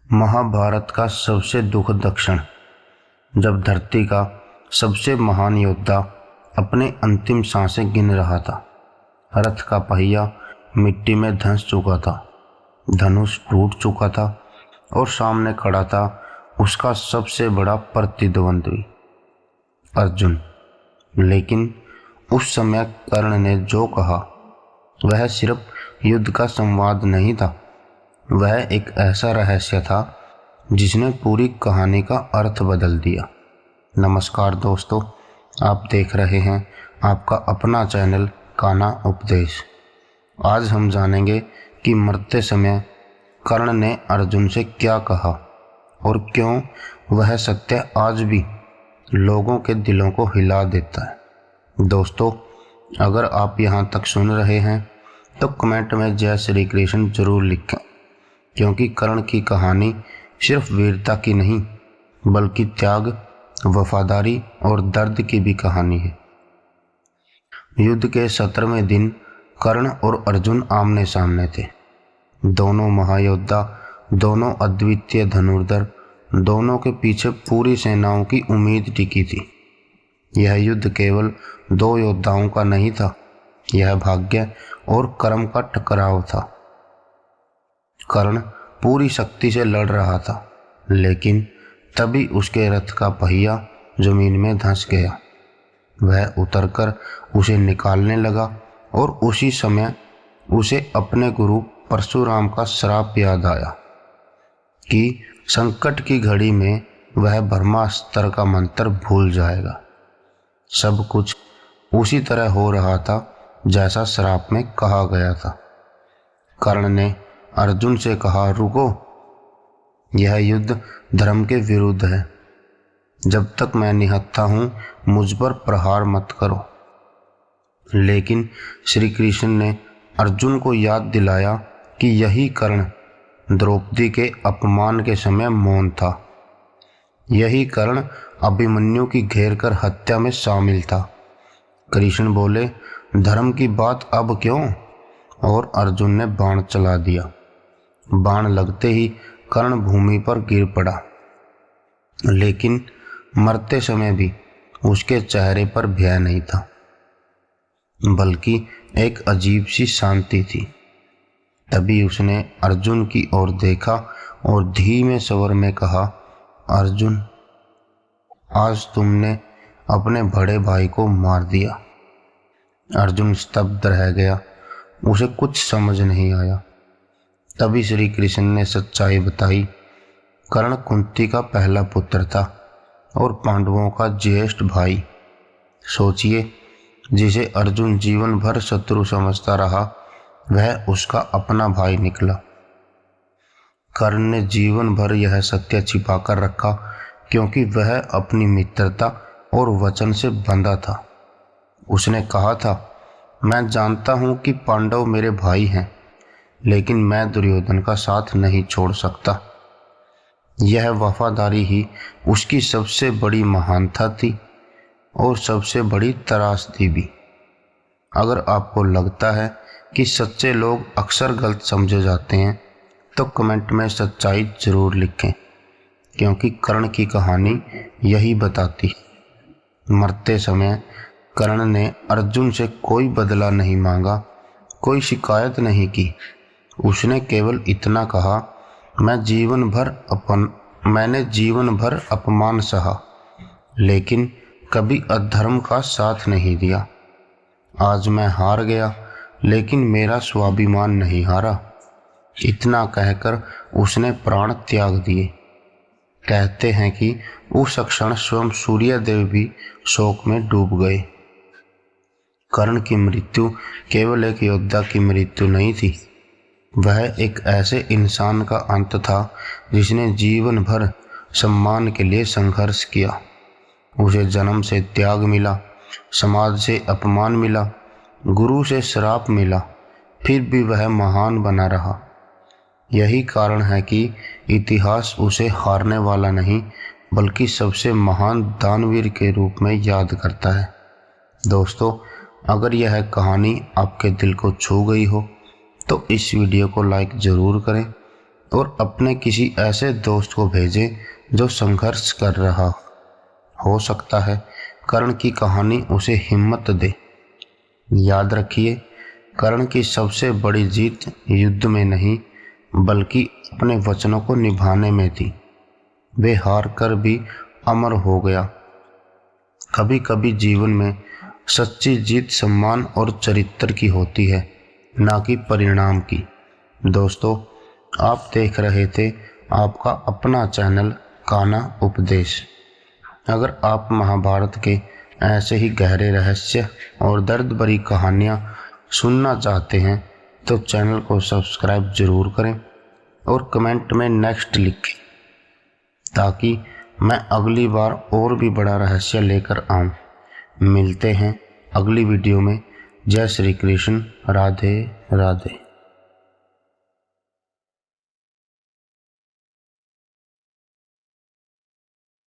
महाभारत का सबसे दुखद क्षण, जब धरती का सबसे महान योद्धा अपने अंतिम सांसें गिन रहा था। रथ का पहिया मिट्टी में धंस चुका था, धनुष टूट चुका था और सामने खड़ा था उसका सबसे बड़ा प्रतिद्वंद्वी अर्जुन। लेकिन उस समय कर्ण ने जो कहा वह सिर्फ युद्ध का संवाद नहीं था, वह एक ऐसा रहस्य था जिसने पूरी कहानी का अर्थ बदल दिया। नमस्कार दोस्तों, आप देख रहे हैं आपका अपना चैनल कान्हा उपदेश। आज हम जानेंगे कि मरते समय कर्ण ने अर्जुन से क्या कहा और क्यों वह सत्य आज भी लोगों के दिलों को हिला देता है। दोस्तों, अगर आप यहाँ तक सुन रहे हैं तो कमेंट में जय श्री कृष्ण जरूर लिखें, क्योंकि कर्ण की कहानी सिर्फ वीरता की नहीं बल्कि त्याग, वफादारी और दर्द की भी कहानी है। युद्ध के 17वें दिन कर्ण और अर्जुन आमने सामने थे। दोनों महायोद्धा, दोनों अद्वितीय धनुर्धर, दोनों के पीछे पूरी सेनाओं की उम्मीद टिकी थी। यह युद्ध केवल दो योद्धाओं का नहीं था, यह भाग्य और कर्म का टकराव था। कर्ण पूरी शक्ति से लड़ रहा था, लेकिन तभी उसके रथ का पहिया जमीन में धंस गया। वह उतरकर उसे निकालने लगा और उसी समय उसे अपने गुरु परशुराम का श्राप याद आया कि संकट की घड़ी में वह ब्रह्मास्त्र का मंत्र भूल जाएगा। सब कुछ उसी तरह हो रहा था जैसा श्राप में कहा गया था। कर्ण ने अर्जुन से कहा, रुको, यह युद्ध धर्म के विरुद्ध है। जब तक मैं निहत्था हूं मुझ पर प्रहार मत करो। लेकिन श्री कृष्ण ने अर्जुन को याद दिलाया कि यही कर्ण द्रौपदी के अपमान के समय मौन था। यही कर्ण अभिमन्यु की घेर कर हत्या में शामिल था। कृष्ण बोले, धर्म की बात अब क्यों? और अर्जुन ने बाण चला दिया। बाण लगते ही कर्ण भूमि पर गिर पड़ा, लेकिन मरते समय भी उसके चेहरे पर भय नहीं था, बल्कि एक अजीब सी शांति थी। तभी उसने अर्जुन की ओर देखा और धीमे स्वर में कहा, अर्जुन, आज तुमने अपने बड़े भाई को मार दिया। अर्जुन स्तब्ध रह गया, उसे कुछ समझ नहीं आया। तभी श्री कृष्ण ने सच्चाई बताई। कर्ण कुंती का पहला पुत्र था और पांडवों का ज्येष्ठ भाई। सोचिए, जिसे अर्जुन जीवन भर शत्रु समझता रहा वह उसका अपना भाई निकला। कर्ण ने जीवन भर यह सत्य छिपा कर रखा, क्योंकि वह अपनी मित्रता और वचन से बंधा था। उसने कहा था, मैं जानता हूं कि पांडव मेरे भाई हैं, लेकिन मैं दुर्योधन का साथ नहीं छोड़ सकता। यह वफादारी ही उसकी सबसे बड़ी महानता थी और सबसे बड़ी त्रासदी भी। अगर आपको लगता है कि सच्चे लोग अक्सर गलत समझे जाते हैं तो कमेंट में सच्चाई जरूर लिखें, क्योंकि कर्ण की कहानी यही बताती है। मरते समय कर्ण ने अर्जुन से कोई बदला नहीं मांगा, कोई शिकायत नहीं की। उसने केवल इतना कहा, मैंने जीवन भर अपमान सहा, लेकिन कभी अधर्म का साथ नहीं दिया। आज मैं हार गया, लेकिन मेरा स्वाभिमान नहीं हारा। इतना कहकर उसने प्राण त्याग दिए। कहते हैं कि उस क्षण स्वयं सूर्यदेव भी शोक में डूब गए। कर्ण की मृत्यु केवल एक योद्धा की मृत्यु नहीं थी, वह एक ऐसे इंसान का अंत था जिसने जीवन भर सम्मान के लिए संघर्ष किया। उसे जन्म से त्याग मिला, समाज से अपमान मिला, गुरु से श्राप मिला, फिर भी वह महान बना रहा। यही कारण है कि इतिहास उसे हारने वाला नहीं बल्कि सबसे महान दानवीर के रूप में याद करता है। दोस्तों, अगर यह कहानी आपके दिल को छू गई हो तो इस वीडियो को लाइक ज़रूर करें और अपने किसी ऐसे दोस्त को भेजें जो संघर्ष कर रहा हो सकता है कर्ण की कहानी उसे हिम्मत दे। याद रखिए, कर्ण की सबसे बड़ी जीत युद्ध में नहीं बल्कि अपने वचनों को निभाने में थी। वे हार कर भी अमर हो गया। कभी कभी जीवन में सच्ची जीत सम्मान और चरित्र की होती है, ना कि परिणाम की। दोस्तों, आप देख रहे थे आपका अपना चैनल कान्हा उपदेश। अगर आप महाभारत के ऐसे ही गहरे रहस्य और दर्द भरी कहानियाँ सुनना चाहते हैं तो चैनल को सब्सक्राइब जरूर करें और कमेंट में नेक्स्ट लिखें, ताकि मैं अगली बार और भी बड़ा रहस्य लेकर आऊं। मिलते हैं अगली वीडियो में। जय श्री कृष्ण। राधे राधे।